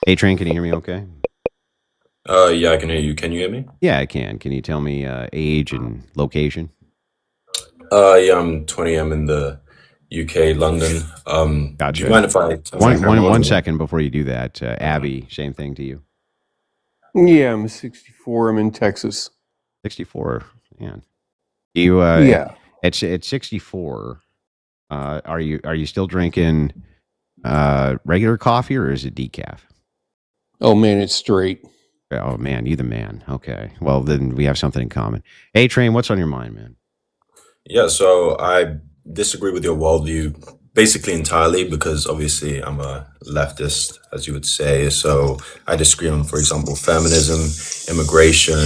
Hey, Train, can you hear me okay? Yeah, I can hear you. Can you hear me? Yeah, I can. Can you tell me age and location? Yeah, I'm 20. I'm in the UK, London. Do you Gotcha. mind if I turn my One, camera one, on? one Or? second before you do that. Abby, same thing to you. Yeah, I'm 64. I'm in Texas. 64. Man. You Yeah. at 64, are you still drinking regular coffee or is it decaf? Oh man, it's straight. Oh man, you the man. Okay. Well, then we have something in common. Hey, Train, what's on your mind, man? Yeah, so I disagree with your worldview basically entirely because obviously I'm a leftist, as you would say. So I disagree on, for example, feminism, immigration,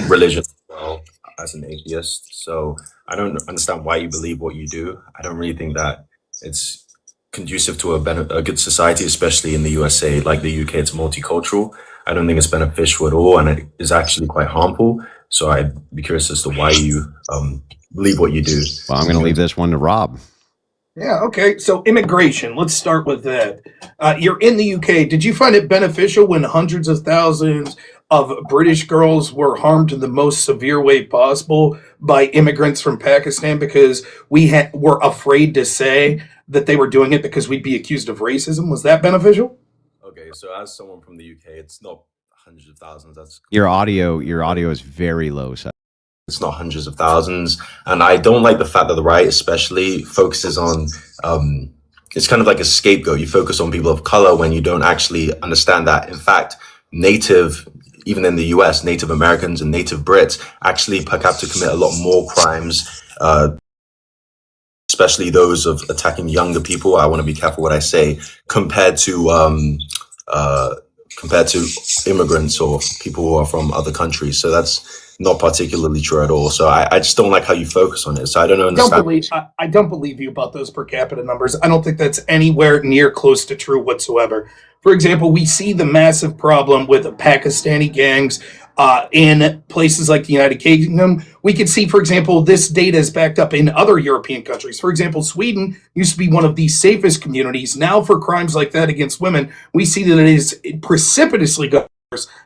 religion as well, as an atheist. So I don't understand why you believe what you do. I don't really think that it's conducive to a good society, especially in the USA. Like the UK, it's multicultural. I don't think it's beneficial at all, and it is actually quite harmful. So I'd be curious as to why you believe what you do. Well, I'm going to leave this one to Rob. Yeah, okay. So immigration, let's start with that. You're in the UK. Did you find it beneficial when hundreds of thousands of British girls were harmed in the most severe way possible by immigrants from Pakistan because were afraid to say that they were doing it because we'd be accused of racism? Was that beneficial? Okay, so as someone from the UK, it's not hundreds of thousands. That's Your audio is very low. So it's not hundreds of thousands, and I don't like the fact that the right, especially, focuses on. It's kind of like a scapegoat. You focus on people of color when you don't actually understand that. In fact, native, even in the US, Native Americans and Native Brits actually per capita commit a lot more crimes, especially those of attacking younger people. I want to be careful what I say compared to uh, compared to immigrants or people who are from other countries. So that's not particularly true at all. So I just don't like how you focus on it. So I don't understand. I don't believe you about those per capita numbers. I don't think that's anywhere near close to true whatsoever. For example, we see the massive problem with Pakistani gangs in places like the United Kingdom. We can see, for example, this data is backed up in other European countries. For example, Sweden used to be one of the safest communities. Now, for crimes like that against women, we see that it is precipitously going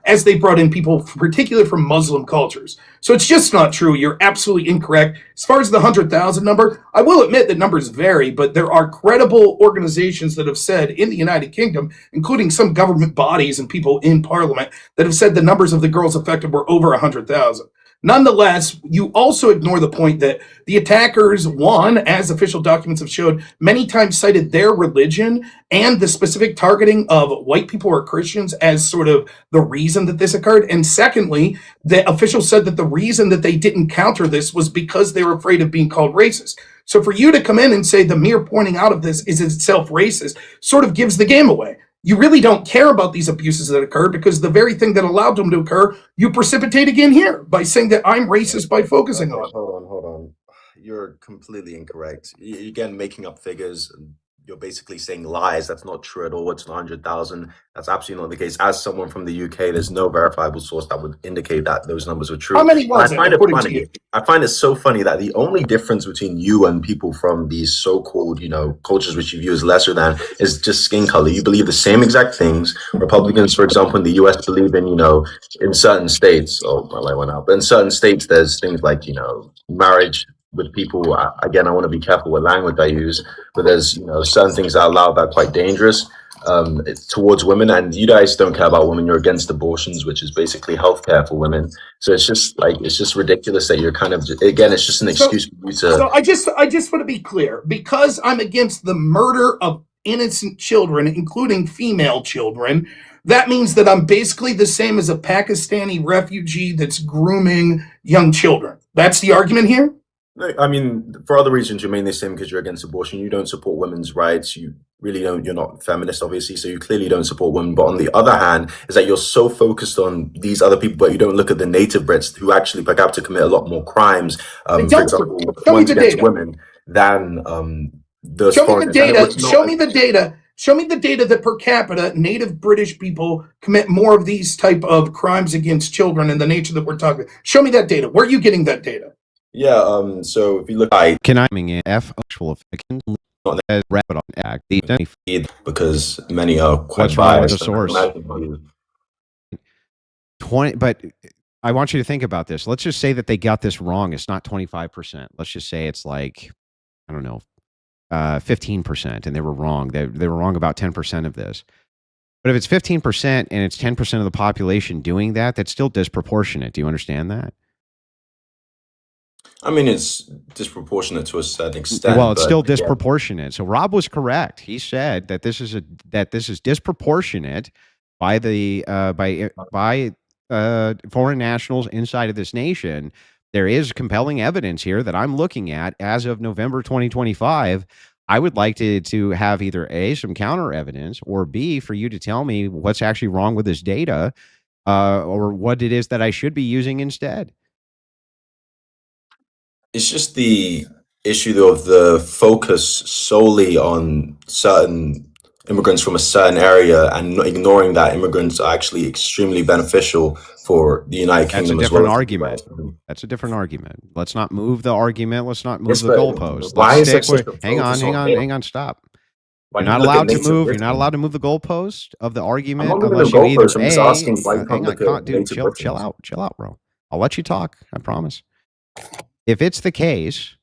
as they brought in people, particularly from Muslim cultures. So it's just not true. You're absolutely incorrect. As far as the 100,000 number, I will admit that numbers vary, but there are credible organizations that have said in the United Kingdom, including some government bodies and people in parliament, that have said the numbers of the girls affected were over 100,000. Nonetheless, you also ignore the point that the attackers, one, as official documents have showed, many times cited their religion and the specific targeting of white people or Christians as sort of the reason that this occurred. And secondly, the officials said that the reason that they didn't counter this was because they were afraid of being called racist. So for you to come in and say the mere pointing out of this is itself racist sort of gives the game away. You really don't care about these abuses that occurred because the very thing that allowed them to occur, you precipitate again here by saying that I'm racist by focusing on it. Hold on. You're completely incorrect. Again, making up figures. You're basically saying lies. That's not true at all. It's 100,000. That's absolutely not the case. As someone from the UK, there's no verifiable source that would indicate that those numbers were true. How many was I it, find it according to funny. you? I find it so funny that the only difference between you and people from these so-called, cultures which you view as lesser than is just skin color. You believe the same exact things. Republicans, for example, in the US believe in, in certain states, oh, my light went out, but in certain states, there's things like, marriage with people. Again, I want to be careful what language I use, but there's, certain things that are allowed that are quite dangerous towards women, and you guys don't care about women. You're against abortions, which is basically healthcare for women. So it's just ridiculous that you're kind of, again, it's just an excuse for you to. So I just want to be clear, because I'm against the murder of innocent children, including female children. That means that I'm basically the same as a Pakistani refugee that's grooming young children. That's the argument here? I mean, for other reasons, you're mainly the same because you're against abortion. You don't support women's rights. You really don't. You're not feminist, obviously, so you clearly don't support women. But on the other hand, is that you're so focused on these other people, but you don't look at the native Brits who actually, per capita, commit a lot more crimes, for example, ones against women than those foreigners. Show me the data. Show me the data that per capita native British people commit more of these type of crimes against children in the nature that we're talking about. Show me that data. Where are you getting that data? Yeah, so if you look, can I F actual because many are quite What's wrong with biased. the source? 20, but I want you to think about this. Let's just say that they got this wrong. It's not 25%. Let's just say it's like, I don't know, 15%, and they were wrong. They were wrong about 10% of this. But if it's 15% and it's 10% of the population doing that, that's still disproportionate. Do you understand that? I mean, it's disproportionate to a certain extent. Well, it's but still yeah. disproportionate. So Rob was correct. He said that this is disproportionate by the by foreign nationals inside of this nation. There is compelling evidence here that I'm looking at as of November 2025. I would like to have either A, some counter evidence, or B, for you to tell me what's actually wrong with this data, or what it is that I should be using instead. It's just the issue of the focus solely on certain immigrants from a certain area and ignoring that immigrants are actually extremely beneficial for the United That's a Kingdom as different well. argument. That's a different argument. Let's not move the argument. Let's not move Yes, the but goalpost. why Let's is there stick such with. a Hang on, focus hang on on, it? hang on. Stop. When You're you not look at allowed to Native move. You're not Britain, allowed to move the goalpost of the I'm argument not moving the unless you either goalpost. I'm just asking why you hang can't on, look at dude, Native chill Britons. out, bro. I'll let you talk. I promise. If it's the case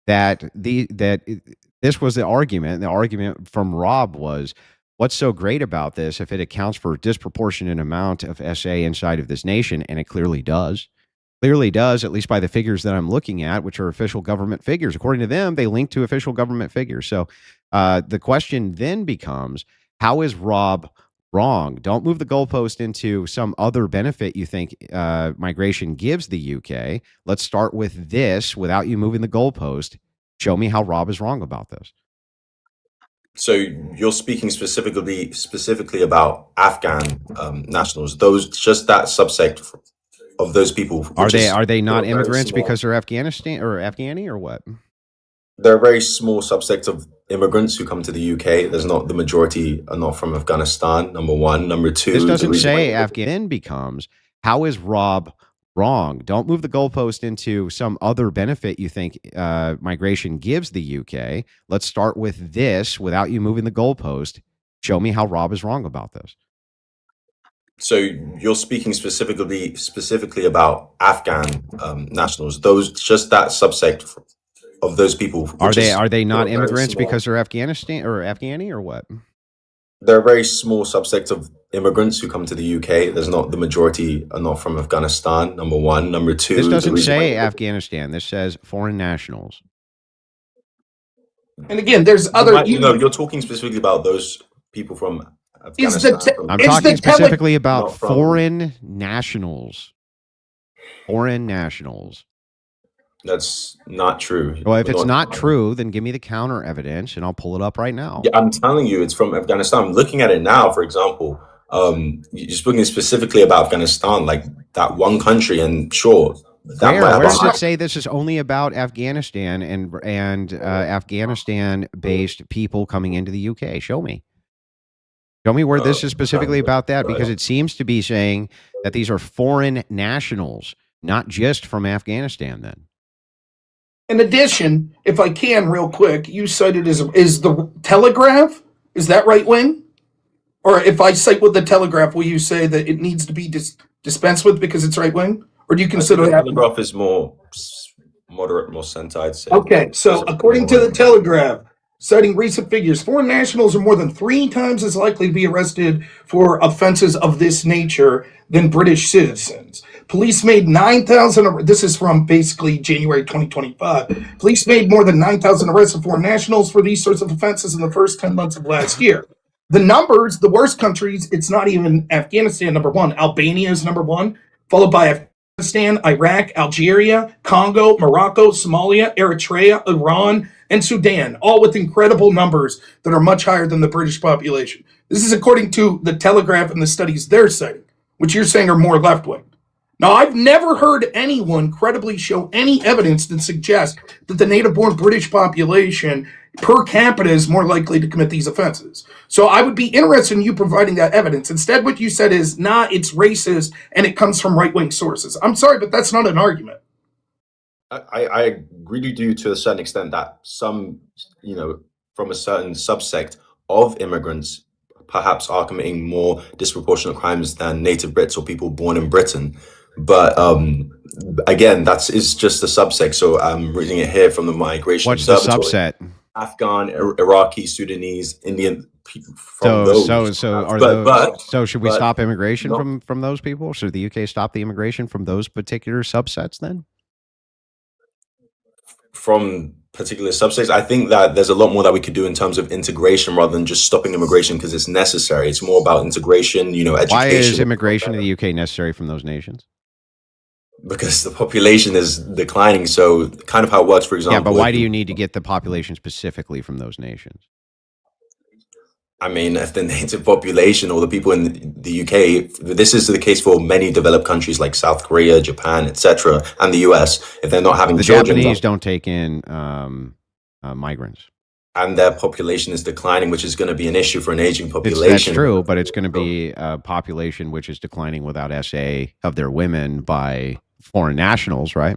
that this was the argument from Rob was, what's so great about this if it accounts for a disproportionate amount of SA inside of this nation, and it clearly does. Clearly does, at least by the figures that I'm looking at, which are official government figures. According to them, they link to official government figures. So the question then becomes, how is Rob wrong? Don't move the goalpost into some other benefit you think migration gives the UK. Let's start with this without you moving the goalpost. Show me how Rob is wrong about this. So you're speaking specifically about Afghan nationals. Those just that subsect of those people. Are which is they not very immigrants small. because they're Afghanistan or Afghani or what? They're a very small subsect of immigrants who come to the UK. There's not the majority are not from Afghanistan. Number one. Number two. This the doesn't reason say why- Afghan becomes. How is Rob wrong? Don't move the goalpost into some other benefit you think migration gives the UK. Let's start with this without you moving the goalpost. Show me how Rob is wrong about this. So you're speaking specifically about Afghan nationals. Those just that subsect of those people. Are which is they not very immigrants small. because they're Afghanistan or Afghani or what? They're a very small subsect of immigrants who come to the UK. There's not the majority are not from Afghanistan. Number one. Number two. This the doesn't reason say why- Afghanistan. This says foreign nationals. And again, there's You other. might- no, you're talking specifically about those people from Is the Afghanistan. te- I'm It's talking the tele- specifically about Not from- foreign nationals. Foreign nationals. That's not true. Well, if We're it's not true, then give me the counter evidence and I'll pull it up right now. Yeah, I'm telling you, it's from Afghanistan. I'm looking at it now, for example. You're speaking specifically about Afghanistan, like that one country, and sure, that might have Where a does high- it say this is only about Afghanistan and Afghanistan-based people coming into the UK? Show me. Show me where this is specifically about that, because it seems to be saying that these are foreign nationals, not just from Afghanistan then. In addition, if I can, real quick, you cited is the Telegraph? Is that right wing? Or if I cite with the Telegraph, will you say that it needs to be dispensed with because it's right wing? Or do you I think consider the that? Telegraph is more moderate, more center, I'd say. Okay, so according to the Telegraph, citing recent figures, foreign nationals are more than 3 times as likely to be arrested for offenses of this nature than British citizens. Police made 9,000, this is from basically January 2025. Police made more than 9,000 arrests of foreign nationals for these sorts of offenses in the first 10 months of last year. The numbers, the worst countries, it's not even Afghanistan, number one. Albania is number one, followed by Afghanistan, Iraq, Algeria, Congo, Morocco, Somalia, Eritrea, Iran, and Sudan, all with incredible numbers that are much higher than the British population. This is according to the Telegraph and the studies they're citing, which you're saying are more left-wing. Now, I've never heard anyone credibly show any evidence that suggests that the native-born British population per capita is more likely to commit these offenses. So I would be interested in you providing that evidence. Instead, what you said is, nah, it's racist and it comes from right-wing sources. I'm sorry, but that's not an argument. I agree with you to a certain extent that some, from a certain subsect of immigrants perhaps are committing more disproportionate crimes than native Brits or people born in Britain. But again, is just a subsect. So I'm reading it here from the Migration What's the Observatory. subset? Afghan, Iraqi, Sudanese, Indian people from So should we but stop immigration no. from those people? Should the UK stop the immigration from those particular subsets then? From particular subsects, I think that there's a lot more that we could do in terms of integration rather than just stopping immigration because it's necessary. It's more about integration, education. Why is immigration to the UK necessary from those nations? Because the population is declining. So kind of how it works, for example. Yeah, but why do you need to get the population specifically from those nations? I mean, if the native population or the people in the UK, this is the case for many developed countries like South Korea, Japan, etc., and the US, if they're not having children. The Japanese don't take in migrants. And their population is declining, which is going to be an issue for an aging population. That's true, but it's going to be a population which is declining without SA of their women by foreign nationals, right?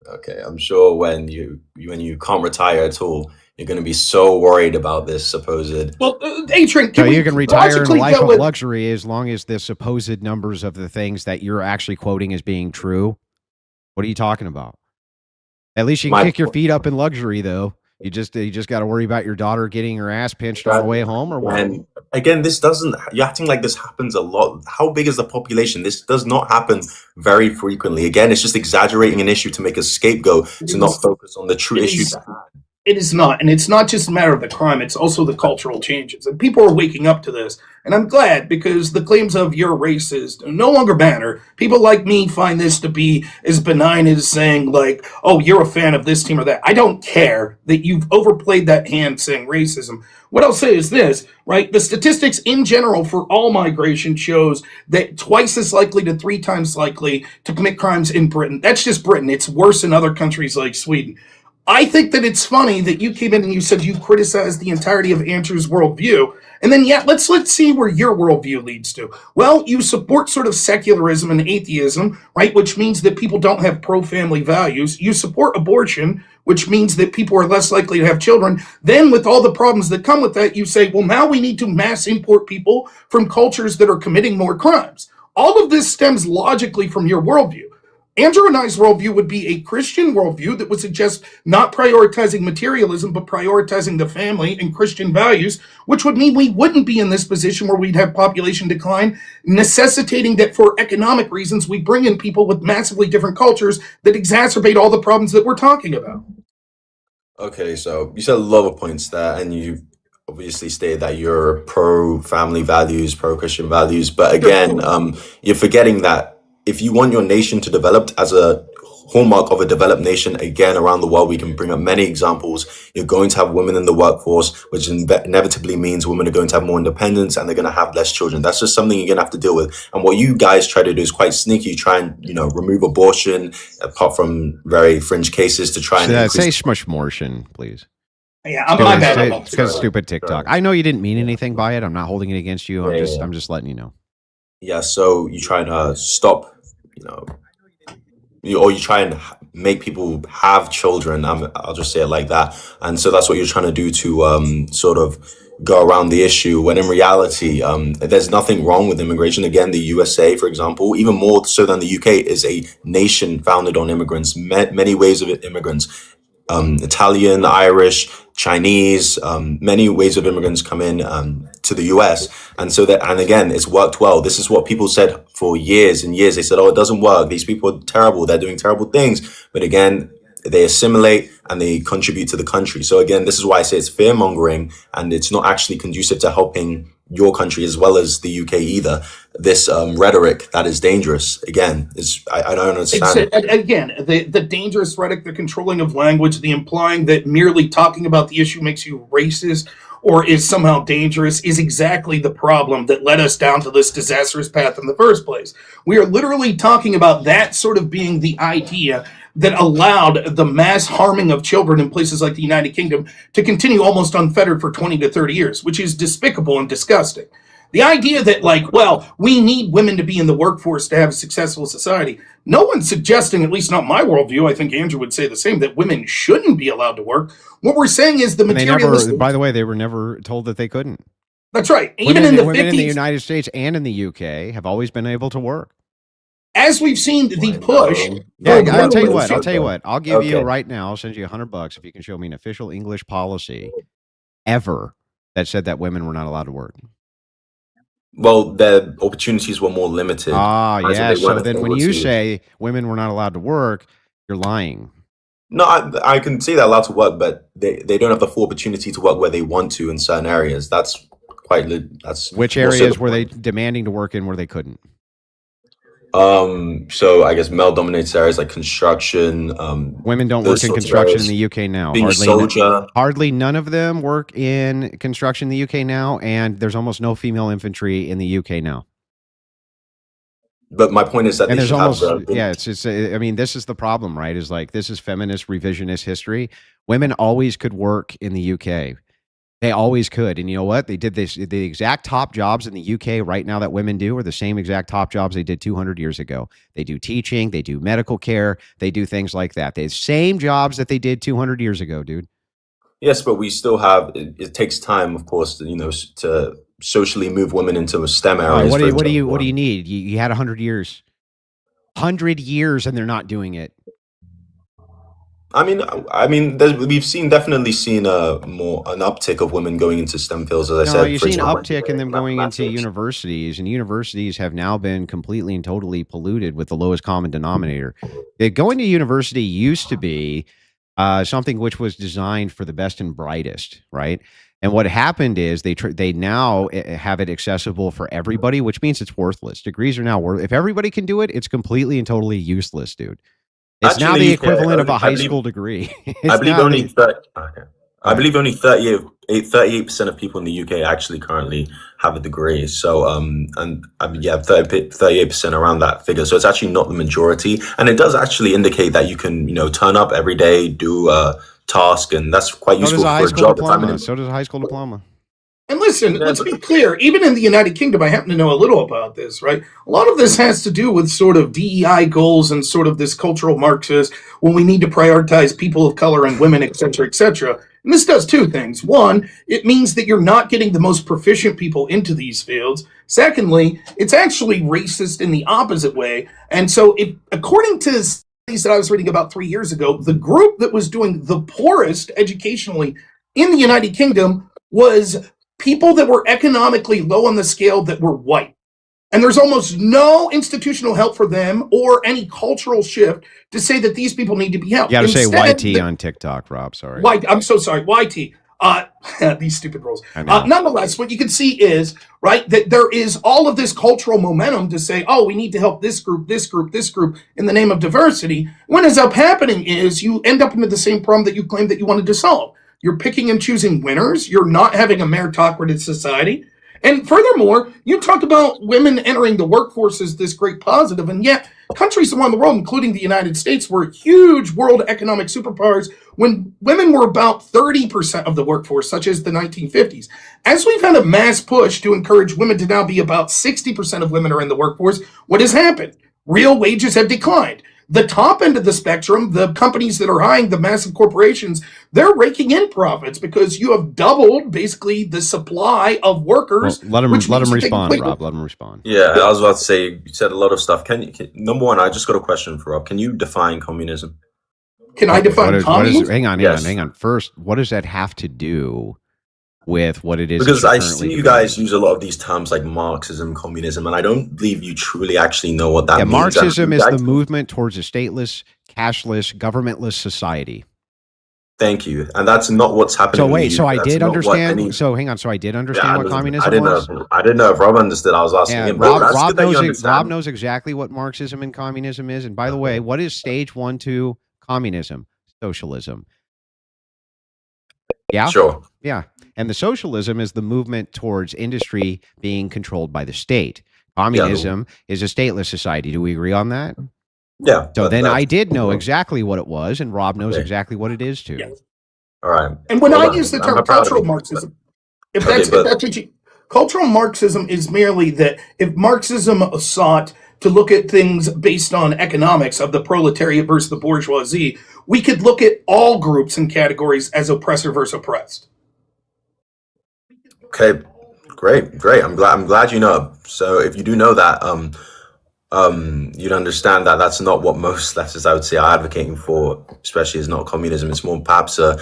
Okay, I'm sure when you can't retire at all, you're going to be so worried about this supposed. Well, Adrian, so you can retire in a life of luxury as long as the supposed numbers of the things that you're actually quoting as being true. What are you talking about? At least you can kick your feet up in luxury, though. You just got to worry about your daughter getting her ass pinched on the way home, or what? And again, this doesn't. You're acting like this happens a lot. How big is the population? This does not happen very frequently. Again, it's just exaggerating an issue to make a scapegoat to not focus on the true issues. It is not. And it's not just a matter of the crime, it's also the cultural changes. And people are waking up to this. And I'm glad, because the claims of you're racist no longer matter. People like me find this to be as benign as saying, like, oh, you're a fan of this team or that. I don't care that you've overplayed that hand saying racism. What I'll say is this, right? The statistics in general for all migration shows that twice as likely to 3 times likely to commit crimes in Britain. That's just Britain. It's worse in other countries like Sweden. I think that it's funny that you came in and you said you criticized the entirety of Andrew's worldview, and then let's see where your worldview leads to. Well, you support sort of secularism and atheism, right, which means that people don't have pro-family values. You support abortion, which means that people are less likely to have children. Then, with all the problems that come with that, you say, well, now we need to mass import people from cultures that are committing more crimes. All of this stems logically from your worldview. Andrew and I's worldview would be a Christian worldview that would suggest not prioritizing materialism, but prioritizing the family and Christian values, which would mean we wouldn't be in this position where we'd have population decline, necessitating that for economic reasons, we bring in people with massively different cultures that exacerbate all the problems that we're talking about. Okay, so you said a lot of points there, and you obviously stated that you're pro-family values, pro-Christian values, but again, you're forgetting that if you want your nation to develop as a hallmark of a developed nation, again, around the world, we can bring up many examples. You're going to have women in the workforce, which inevitably means women are going to have more independence and they're going to have less children. That's just something you're going to have to deal with. And what you guys try to do is quite sneaky. You try and, remove abortion, apart from very fringe cases, to try and say smushmortion, please. Yeah, my bad. It's because stupid TikTok. I know you didn't mean anything by it. I'm not holding it against you. I'm just letting you know. Yeah, so you try and stop, or you try and make people have children. I'll just say it like that. And so that's what you're trying to do to sort of go around the issue, when in reality, there's nothing wrong with immigration. Again, the USA, for example, even more so than the UK, is a nation founded on immigrants, many waves of immigrants. Italian, Irish, Chinese, many waves of immigrants come in to the US. And again, it's worked well. This is what people said for years and years. They said, oh, it doesn't work. These people are terrible. They're doing terrible things. But again, they assimilate and they contribute to the country. So again, this is why I say it's fear mongering, and it's not actually conducive to helping your country as well as the UK either. This rhetoric that is dangerous, again, I don't understand. Again, the dangerous rhetoric, the controlling of language, the implying that merely talking about the issue makes you racist or is somehow dangerous, is exactly the problem that led us down to this disastrous path in the first place. We are literally talking about that sort of being the idea that allowed the mass harming of children in places like the United Kingdom to continue almost unfettered for 20 to 30 years, which is despicable and disgusting. The idea that, like, well, we need women to be in the workforce to have a successful society. No one's suggesting, at least not my worldview, I think Andrew would say the same, that women shouldn't be allowed to work. What we're saying is the materialistic... By the way, they were never told that they couldn't. That's right. Even in the 50s, in the United States and in the UK have always been able to work. As we've seen the push... Yeah, I'll tell you what. I'll give you right now, I'll send you $100 if you can show me an official English policy ever that said that women were not allowed to work. Well, their opportunities were more limited. Yeah. So then when you say women were not allowed to work, you're lying. No, I can see they're allowed to work, but they don't have the full opportunity to work where they want to in certain areas. That's which areas were they demanding to work in where they couldn't? So I guess male-dominated areas like construction. Women don't work in construction in the UK now. Being a soldier. Hardly none of them work in construction in the UK now, and there's almost no female infantry in the UK now. But my point is that and there's almost I mean, this is the problem, right? Is like this is feminist revisionist history. Women always could work in the UK. They always could. And you know what? They did this. The exact top jobs in the UK right now that women do are the same exact top jobs they did 200 years ago. They do teaching. They do medical care. They do things like that. They have the same jobs that they did 200 years ago, dude. Yes, but we still have, it takes time, of course, to socially move women into STEM areas. What do you need? You had 100 years. 100 years and they're not doing it. I mean, we've definitely seen an uptick of women going into STEM fields, as I said. You've seen an uptick in them going into universities, and universities have now been completely and totally polluted with the lowest common denominator. Going to university used to be something which was designed for the best and brightest, right? And what happened is they now have it accessible for everybody, which means it's worthless. Degrees are now worth. If everybody can do it, it's completely and totally useless, dude. It's now the equivalent of a high school degree. I believe only 38% of people in the UK actually currently have a degree. So, 38% around that figure. So it's actually not the majority, and it does actually indicate that you can, turn up every day, do a task, and that's quite useful for a job. So does a high school diploma. And listen, let's be clear, even in the United Kingdom, I happen to know a little about this, right? A lot of this has to do with sort of DEI goals and sort of this cultural Marxist, when we need to prioritize people of color and women, et cetera, et cetera. And this does two things. One, it means that you're not getting the most proficient people into these fields. Secondly, it's actually racist in the opposite way. And so according to studies that I was reading about 3 years ago, the group that was doing the poorest educationally in the United Kingdom was people that were economically low on the scale that were white. And there's almost no institutional help for them or any cultural shift to say that these people need to be helped. You got to say YT on TikTok, Rob. Sorry. I'm so sorry. YT. These stupid rules. Nonetheless, what you can see is, right, that there is all of this cultural momentum to say, oh, we need to help this group, this group, this group in the name of diversity. What ends up happening is you end up into the same problem that you claimed that you wanted to solve. You're picking and choosing winners. You're not having a meritocratic society. And furthermore, you talked about women entering the workforce as this great positive, and yet countries around the world, including the United States, were huge world economic superpowers when women were about 30% of the workforce, such as the 1950s. As we've had a mass push to encourage women to now be about 60% of women are in the workforce, what has happened? Real wages have declined. The top end of the spectrum, the companies that are hiring the massive corporations, they're raking in profits because you have doubled basically the supply of workers. Well, let him respond, Rob. Let him respond. Yeah, I was about to say, you said a lot of stuff. Number one, I just got a question for Rob. Can you define communism? Can I define communism? Hang on. First, what does that have to do with what it is? Because I see you guys use a lot of these terms like Marxism, communism, and I don't believe you truly actually know what that means. Marxism is the movement towards a stateless, cashless, governmentalist society. Thank you. And that's not what's happening. So wait, I did understand. So hang on. So I did understand what communism was. I didn't know if Rob understood. I was asking him. Rob knows exactly what Marxism and communism is. And by the way, what is stage 1 to communism? Socialism. Yeah. Sure. Yeah. And the socialism is the movement towards industry being controlled by the state. Communism is a stateless society. Do we agree on that? Yeah. So then I did know exactly what it was, and Rob knows exactly what it is too. Yes. All right. And when I use the term cultural Marxism, if that's what you Cultural Marxism is merely that if Marxism sought to look at things based on economics of the proletariat versus the bourgeoisie, we could look at all groups and categories as oppressor versus oppressed. Okay, great. I'm glad you know. So if you do know that, you'd understand that that's not what most leftists, I would say, are advocating for. Especially, is not communism. It's more perhaps a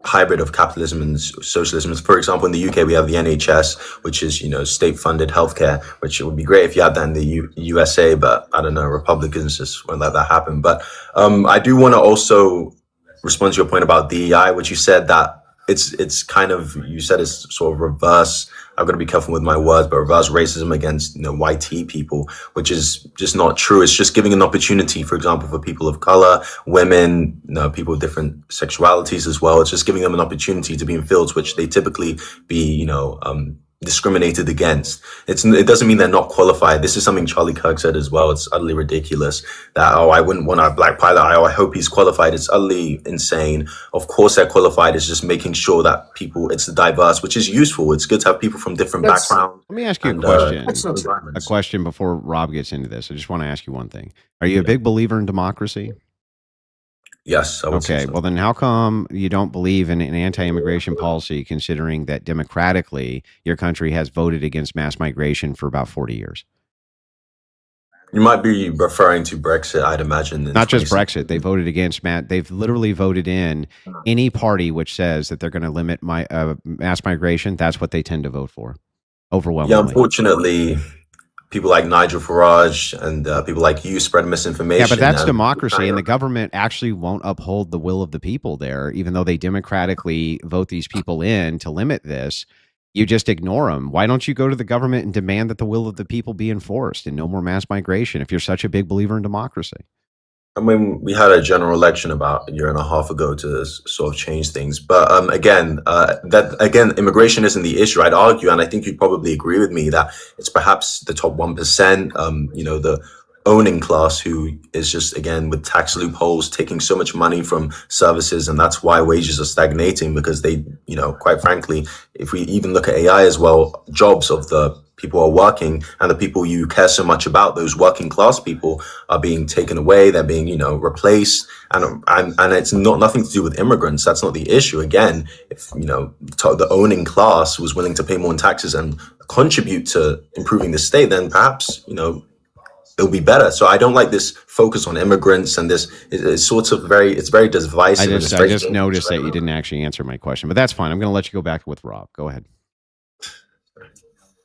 hybrid of capitalism and socialism. For example, in the UK, we have the NHS, which is, state-funded healthcare, which it would be great if you had that in the USA, but I don't know, Republicans just won't let that happen. But I do want to also respond to your point about DEI, which you said that it's kind of, you said it's sort of reverse. I'm going to be careful with my words, but reverse racism against, white people, which is just not true. It's just giving an opportunity, for example, for people of color, women, people with different sexualities as well. It's just giving them an opportunity to be in fields which they typically be, discriminated against. It doesn't mean they're not qualified. This is something Charlie Kirk said as well. It's utterly ridiculous that, I wouldn't want a black pilot. I hope he's qualified. It's utterly insane. Of course they're qualified. It's just making sure that it's diverse, which is useful. It's good to have people from different backgrounds. Let me ask you a question. A question before Rob gets into this. I just want to ask you one thing. Are you a big believer in democracy? Yes. I would say so. Well, then how come you don't believe in an anti-immigration policy, considering that democratically your country has voted against mass migration for about 40 years? You might be referring to Brexit, I'd imagine. Not just Brexit. They voted against They've literally voted in any party which says that they're going to limit mass migration. That's what they tend to vote for, overwhelmingly. Yeah, unfortunately, people like Nigel Farage and people like you spread misinformation. Yeah, but that's democracy, and the government actually won't uphold the will of the people there, even though they democratically vote these people in to limit this. You just ignore them. Why don't you go to the government and demand that the will of the people be enforced and no more mass migration if you're such a big believer in democracy? I mean, we had a general election about a year and a half ago to sort of change things. But again, immigration isn't the issue. I'd argue, and I think you'd probably agree with me, that it's perhaps the top 1%, the owning class who is just, again, with tax loopholes, taking so much money from services. And that's why wages are stagnating, because they, quite frankly, if we even look at AI as well, jobs of the people who are working and the people you care so much about, those working class people, are being taken away. They're being, replaced. And it's nothing to do with immigrants. That's not the issue. Again, if, the owning class was willing to pay more in taxes and contribute to improving the state, then perhaps, it'll be better. So I don't like this focus on immigrants, and this is it's very divisive. I just noticed that you didn't actually answer my question, but that's fine. I'm going to let you go back with Rob. Go ahead.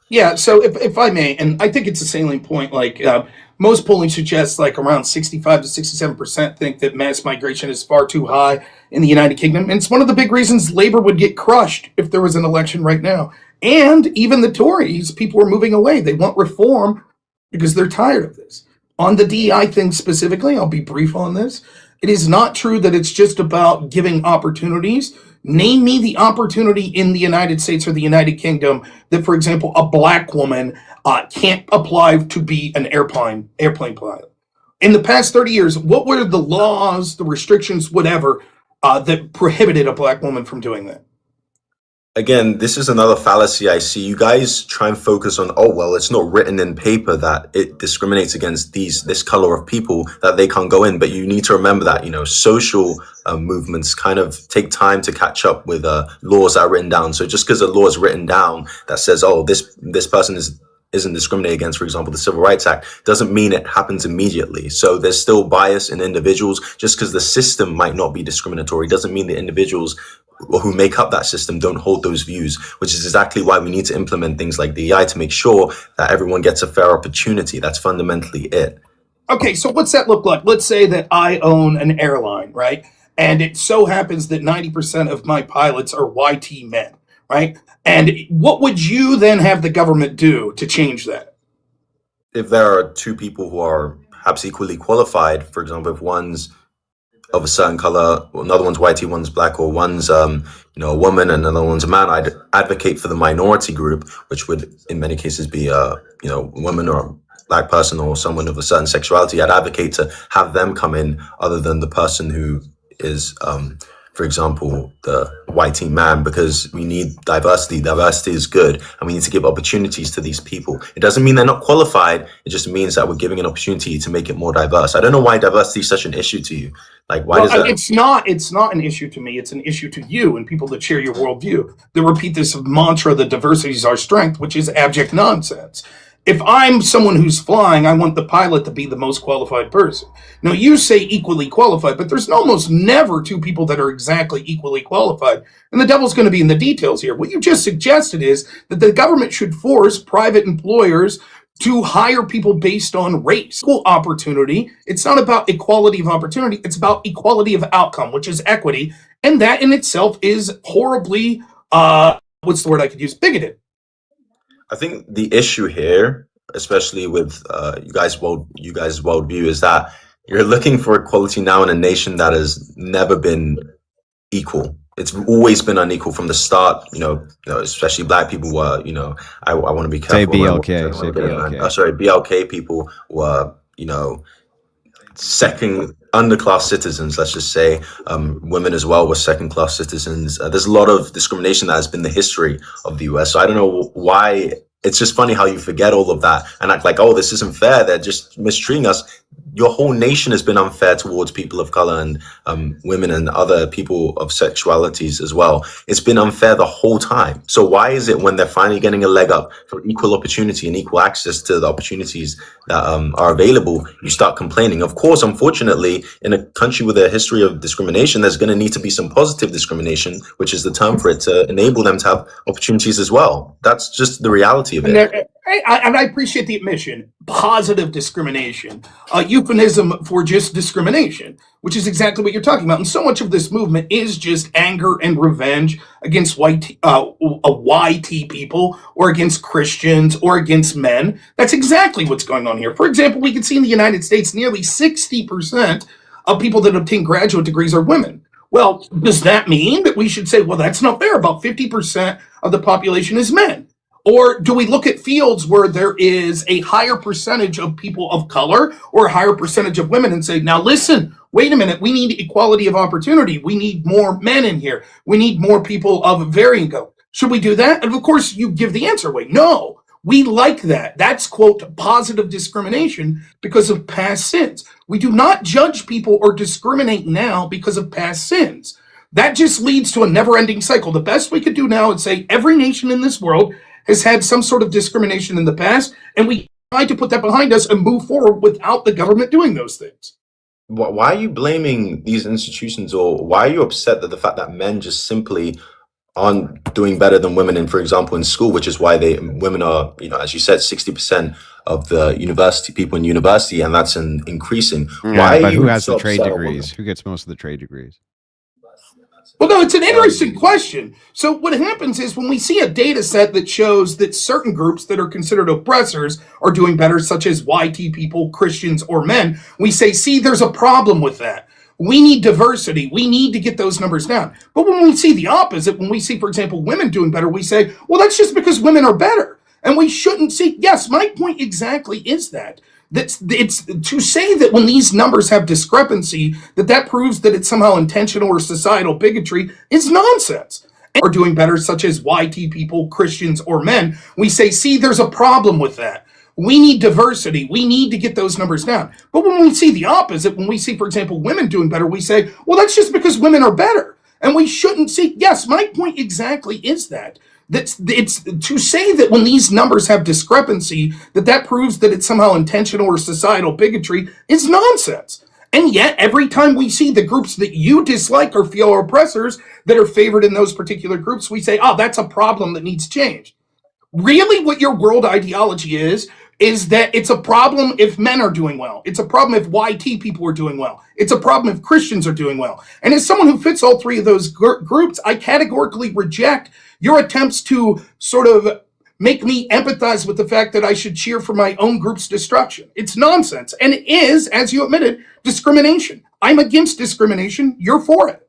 Yeah, so if I may, and I think it's a salient point, most polling suggests around 65 to 67% think that mass migration is far too high in the United Kingdom. And it's one of the big reasons Labour would get crushed if there was an election right now. And even the Tories, people are moving away. They want reform because they're tired of this. On the DEI thing specifically, I'll be brief on this. It is not true that it's just about giving opportunities. Name me the opportunity in the United States or the United Kingdom that, for example, a black woman can't apply to be an airplane pilot. In the past 30 years, what were the laws, the restrictions, whatever, that prohibited a black woman from doing that? Again, this is another fallacy I see. You guys try and focus on, it's not written in paper that it discriminates against this color of people, that they can't go in. But you need to remember that, social movements kind of take time to catch up with laws that are written down. So just because a law is written down that says, this person isn't discriminated against, for example, the Civil Rights Act, doesn't mean it happens immediately. So there's still bias in individuals. Just because the system might not be discriminatory doesn't mean the individuals who make up that system don't hold those views, which is exactly why we need to implement things like DEI to make sure that everyone gets a fair opportunity. That's fundamentally it. Okay, so what's that look like? Let's say that I own an airline, right? And it so happens that 90% of my pilots are YT men, right? And what would you then have the government do to change that? If there are two people who are perhaps equally qualified, for example, if one's of a certain color, another one's white, one's black, or one's a woman and another one's a man, I'd advocate for the minority group, which would in many cases be a woman or a black person or someone of a certain sexuality. I'd advocate to have them come in other than the person who is for example, the white man, because we need diversity. Diversity is good, and we need to give opportunities to these people. It doesn't mean they're not qualified. It just means that we're giving an opportunity to make it more diverse. I don't know why diversity is such an issue to you. Like, why does that? It's not an issue to me. It's an issue to you and people that share your worldview. They repeat this mantra that diversity is our strength, which is abject nonsense. If I'm someone who's flying, I want the pilot to be the most qualified person. Now, you say equally qualified, but there's almost never two people that are exactly equally qualified. And the devil's going to be in the details here. What you just suggested is that the government should force private employers to hire people based on race. Equal opportunity. It's not about equality of opportunity. It's about equality of outcome, which is equity. And that in itself is horribly, what's the word I could use? Bigoted. I think the issue here, especially with you guys' worldview, is that you're looking for equality now in a nation that has never been equal. It's always been unequal from the start. Especially black people were. I want to be careful. Say BLK. Say BLK. Sorry, BLK people were. Second underclass citizens, let's just say. Women as well were second-class citizens. There's a lot of discrimination that has been the history of the US. So I don't know why. It's just funny how you forget all of that and act like, oh, this isn't fair. They're just mistreating us. Your whole nation has been unfair towards people of color and women and other people of sexualities as well. It's been unfair the whole time. So why is it when they're finally getting a leg up for equal opportunity and equal access to the opportunities that are available, you start complaining? Of course, unfortunately, in a country with a history of discrimination, there's going to need to be some positive discrimination, which is the term for it, to enable them to have opportunities as well. That's just the reality of it. And I appreciate the admission. Positive discrimination, euphemism for just discrimination, which is exactly what you're talking about. And so much of this movement is just anger and revenge against YT people, or against Christians, or against men. That's exactly what's going on here. For example, we can see in the United States, nearly 60% of people that obtain graduate degrees are women. Well, does that mean that we should say, well, that's not fair? About 50% of the population is men. Or do we look at fields where there is a higher percentage of people of color or a higher percentage of women and say, now listen, wait a minute, we need equality of opportunity. We need more men in here. We need more people of varying income. Should we do that? And of course, you give the answer away. No, we like that. That's, quote, positive discrimination because of past sins. We do not judge people or discriminate now because of past sins. That just leads to a never-ending cycle. The best we could do now is say every nation in this world has had some sort of discrimination in the past, and we try to put that behind us and move forward without the government doing those things. Why are you blaming these institutions, or why are you upset that the fact that men just simply aren't doing better than women in, for example, in school, which is why women are, as you said, 60% of the university people in university, and that's increasing. Yeah, but who has the trade degrees? Who gets most of the trade degrees? Well, no, it's an interesting question. So what happens is when we see a data set that shows that certain groups that are considered oppressors are doing better, such as YT people, Christians, or men, we say, see, there's a problem with that. We need diversity. We need to get those numbers down. But when we see the opposite, when we see, for example, women doing better, we say, well, that's just because women are better. And we shouldn't see, yes, my point exactly is that. It's to say that when these numbers have discrepancy, that proves that it's somehow intentional or societal bigotry is nonsense. And are doing better, such as YT people, Christians, or men, we say, see, there's a problem with that. We need diversity. We need to get those numbers down. But when we see the opposite, when we see, for example, women doing better, we say, well, that's just because women are better. And we shouldn't see, yes, my point exactly is that. It's to say that when these numbers have discrepancy, that proves that it's somehow intentional or societal bigotry is nonsense. And yet, every time we see the groups that you dislike or feel are oppressors that are favored in those particular groups, we say, oh, that's a problem that needs change. Really, what your world ideology is that it's a problem if men are doing well. It's a problem if YT people are doing well. It's a problem if Christians are doing well. And as someone who fits all three of those groups, I categorically reject your attempts to sort of make me empathize with the fact that I should cheer for my own group's destruction. It's nonsense. And it is, as you admitted, discrimination. I'm against discrimination. You're for it.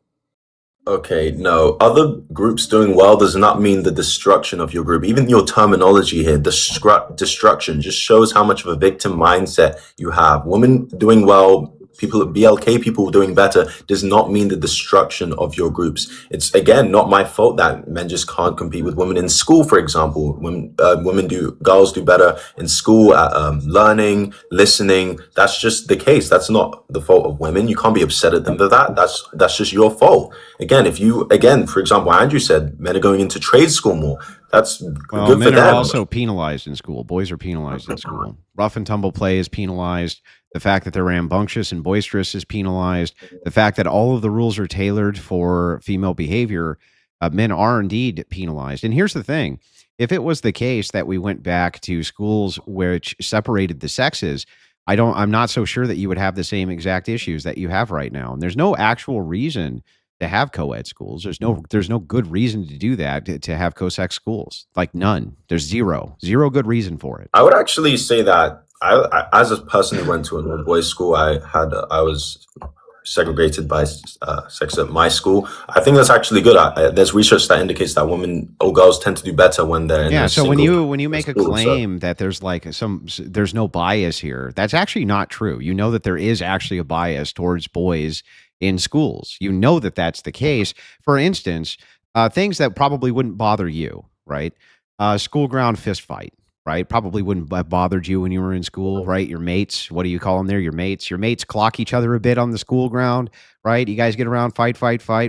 Okay, no. Other groups doing well does not mean the destruction of your group. Even your terminology here, destruction, just shows how much of a victim mindset you have. Women doing well people, BLK people doing better does not mean the destruction of your groups. It's again not my fault that men just can't compete with women in school. For example, girls do better in school at learning, listening. That's just the case. That's not the fault of women. You can't be upset at them for that. That's just your fault. Again, for example, Andrew said men are going into trade school more. That's good for men them. are also penalized in school. Boys are penalized in school. Rough and tumble play is penalized. The fact that they're rambunctious and boisterous is penalized. The fact that all of the rules are tailored for female behavior, men are indeed penalized. And here's the thing. If it was the case that we went back to schools which separated the sexes, I'm not so sure that you would have the same exact issues that you have right now. And there's no actual reason to have co-ed schools. There's no good reason to do that, to have co-sex schools. Like none. There's zero good reason for it. I would actually say that I as a person who went to an all-boys school, I was segregated by sex at my school. I think that's actually good. There's research that indicates that women or girls tend to do better when they're in So when you make a school, claim that there's there's no bias here, that's actually not true. You know that there is actually a bias towards boys in schools. You know that that's the case. For instance, things that probably wouldn't bother you, right? School ground fist fight, right? Probably wouldn't have bothered you when you were in school, right? Your mates, what do you call them there? Your mates clock each other a bit on the school ground, right? You guys get around, fight.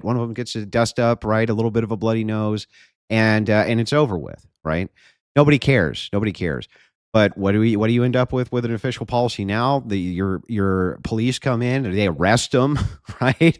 One of them gets a dust up, right? A little bit of a bloody nose, and it's over with, right? Nobody cares. But what do you end up with an official policy now? Your police come in and they arrest them, right?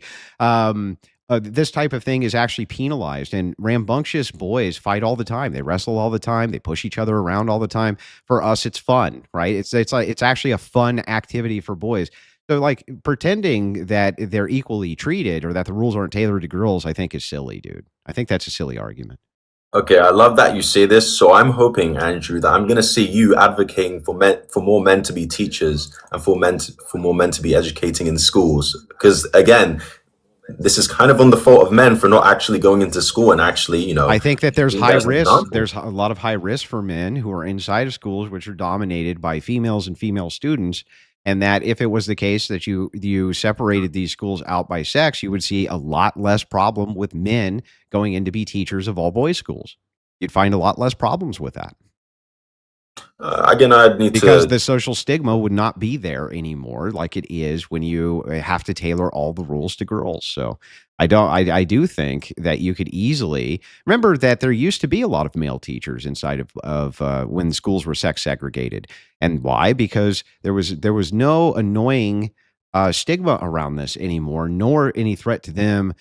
This type of thing is actually penalized, and rambunctious boys fight all the time. They wrestle all the time. They push each other around all the time. For us, it's fun, right? It's actually a fun activity for boys. So like pretending that they're equally treated or that the rules aren't tailored to girls, I think is silly, dude. I think that's a silly argument. Okay, I love that you say this. So I'm hoping, Andrew, that I'm going to see you advocating for more men to be teachers and for more men to be educating in schools. Because again, this is kind of on the fault of men for not actually going into school and actually, I think that there's high risk. There's a lot of high risk for men who are inside of schools which are dominated by females and female students. And that if it was the case that you separated these schools out by sex, you would see a lot less problem with men going in to be teachers of all boys schools. You'd find a lot less problems with that. Again, I'd need because the social stigma would not be there anymore, like it is when you have to tailor all the rules to girls. So I do think that you could easily remember that there used to be a lot of male teachers inside of when schools were sex segregated. And why? Because there was no annoying stigma around this anymore, nor any threat to them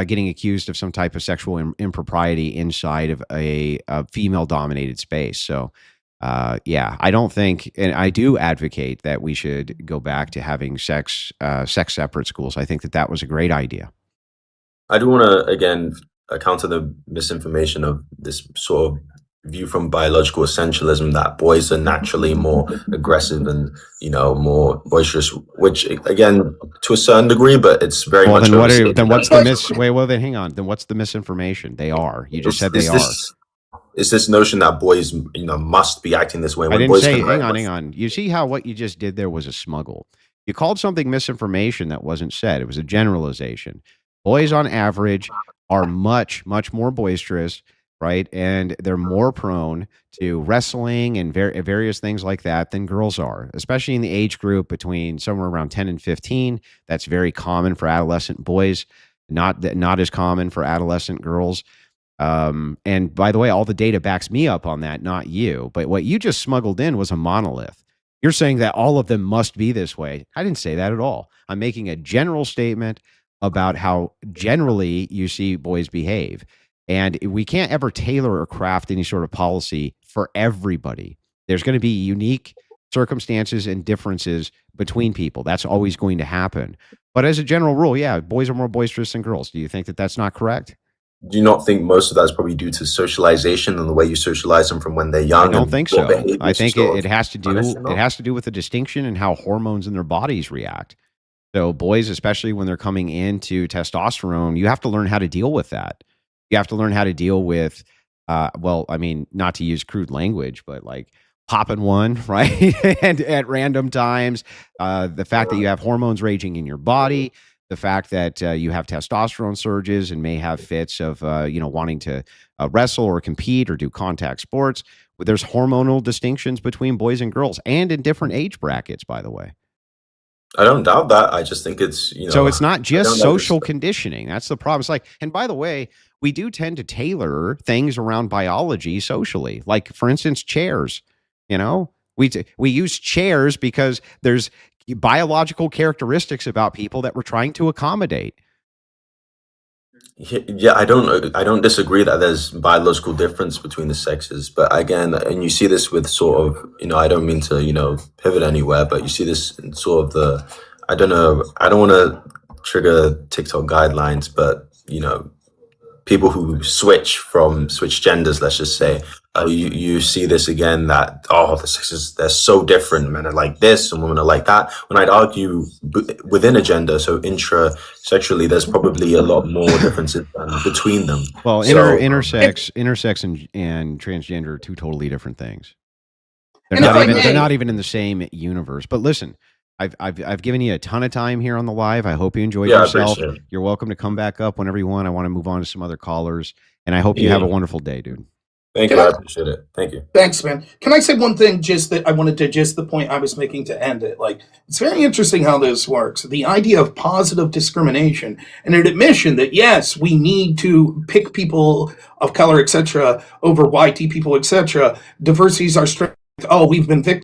getting accused of some type of sexual impropriety inside of a female dominated space. So I don't think, and I do advocate that we should go back to having sex separate schools. I think that was a great idea. I do want to, again, counter the misinformation of this sort of view from biological essentialism that boys are naturally more aggressive and, more boisterous, which, again, to a certain degree, but it's very much... Then what's the misinformation? They are. You just said they are. It's this notion that boys, must be acting this way. I didn't say, hang on. You see how what you just did there was a smuggle. You called something misinformation that wasn't said. It was a generalization. Boys on average are much, much more boisterous, right? And they're more prone to wrestling and various things like that than girls are, especially in the age group between somewhere around 10 and 15. That's very common for adolescent boys, not as common for adolescent girls. And by the way, all the data backs me up on that, not you. But what you just smuggled in was a monolith. You're saying that all of them must be this way. I didn't say that at all. I'm making a general statement about how generally you see boys behave. And we can't ever tailor or craft any sort of policy for everybody. There's going to be unique circumstances and differences between people. That's always going to happen. But as a general rule, yeah, boys are more boisterous than girls. Do you think that that's not correct? Do you not think most of that is probably due to socialization and the way you socialize them from when they're young? I don't think so. I think it has to do with the distinction and how hormones in their bodies react. So boys, especially when they're coming into testosterone, you have to learn how to deal with that. You have to learn how to deal with, not to use crude language, but like popping one, right? And at random times, the fact that you have hormones raging in your body, the fact that you have testosterone surges and may have fits of, wanting to wrestle or compete or do contact sports. There's hormonal distinctions between boys and girls and in different age brackets, by the way. I don't doubt that. I just think it's, So it's not I just don't social understand. conditioning. That's the problem. It's like, and by the way, we do tend to tailor things around biology socially. Like, for instance, chairs. We use chairs because there's biological characteristics about people that we're trying to accommodate. Yeah, I don't disagree that there's biological difference between the sexes, but again, and you see this with sort of, I don't mean to, pivot anywhere, but you see this in sort of I don't know, I don't want to trigger TikTok guidelines, but people who switch genders, let's just say, you see this again, that the sexes, they're so different. Men are like this and women are like that. When I'd argue within a gender, so intra-sexually, there's probably a lot more differences between them. Well, So intersex and transgender are two totally different things. They're And if not I even they're may, not even in the same universe. But listen, I've given you a ton of time here on the live. I hope you enjoyed yeah, I yourself. appreciate it. You're welcome to come back up whenever you want. I want to move on to some other callers, and I hope you have a Yeah, wonderful day, dude. thank can you. I I appreciate it. Thank you. Thanks, man. Can I say one thing just that I wanted to just the point I was making to end it? Like, it's very interesting how this works. The idea of positive discrimination and an admission that, yes, we need to pick people of color, etc., over YT people, etc. Diversity is our strength. Oh, we've been victimized.